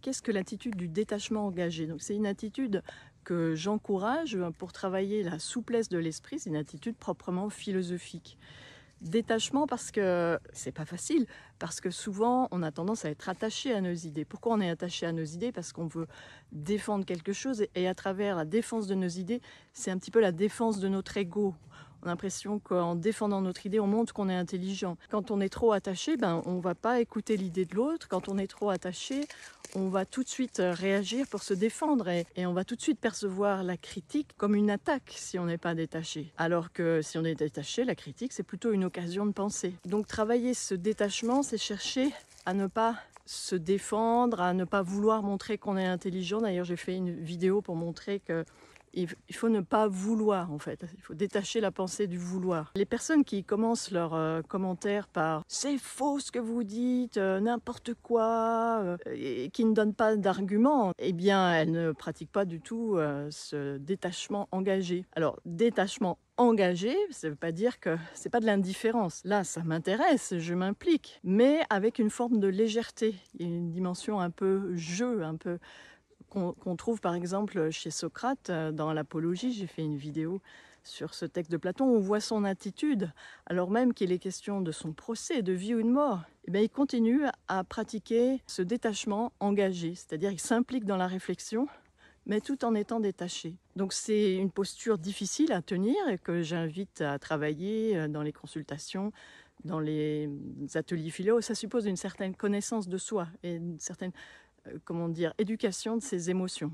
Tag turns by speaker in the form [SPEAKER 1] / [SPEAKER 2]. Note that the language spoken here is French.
[SPEAKER 1] Qu'est-ce que l'attitude du détachement engagé? Donc c'est une attitude que j'encourage pour travailler la souplesse de l'esprit, c'est une attitude proprement philosophique. Détachement parce que c'est pas facile, parce que souvent on a tendance à être attaché à nos idées. Pourquoi on est attaché à nos idées? Parce qu'on veut défendre quelque chose et à travers la défense de nos idées, c'est un petit peu la défense de notre ego. On a l'impression qu'en défendant notre idée, on montre qu'on est intelligent. Quand on est trop attaché, on va pas écouter l'idée de l'autre. Quand on est trop attaché, on va tout de suite réagir pour se défendre et on va tout de suite percevoir la critique comme une attaque si on n'est pas détaché. Alors que si on est détaché, la critique, c'est plutôt une occasion de penser. Donc travailler ce détachement, c'est chercher à ne pas se défendre, à ne pas vouloir montrer qu'on est intelligent. D'ailleurs, j'ai fait une vidéo pour montrer que il faut ne pas vouloir, en fait. Il faut détacher la pensée du vouloir. Les personnes qui commencent leurs commentaires par « c'est faux ce que vous dites, n'importe quoi et qui ne donnent pas d'arguments, eh bien, elles ne pratiquent pas du tout ce détachement engagé. Alors, détachement engagé, ça ne veut pas dire que c'est pas de l'indifférence. Là, ça m'intéresse, je m'implique, mais avec une forme de légèreté. Il y a une dimension un peu jeu, un peu qu'on trouve par exemple chez Socrate dans l'Apologie. J'ai fait une vidéo sur ce texte de Platon, on voit son attitude, alors même qu'il est question de son procès, de vie ou de mort. Eh bien, il continue à pratiquer ce détachement engagé, c'est-à-dire il s'implique dans la réflexion, mais tout en étant détaché. Donc c'est une posture difficile à tenir et que j'invite à travailler dans les consultations, dans les ateliers philo. Ça suppose une certaine connaissance de soi et une certaine comment dire, éducation de ses émotions.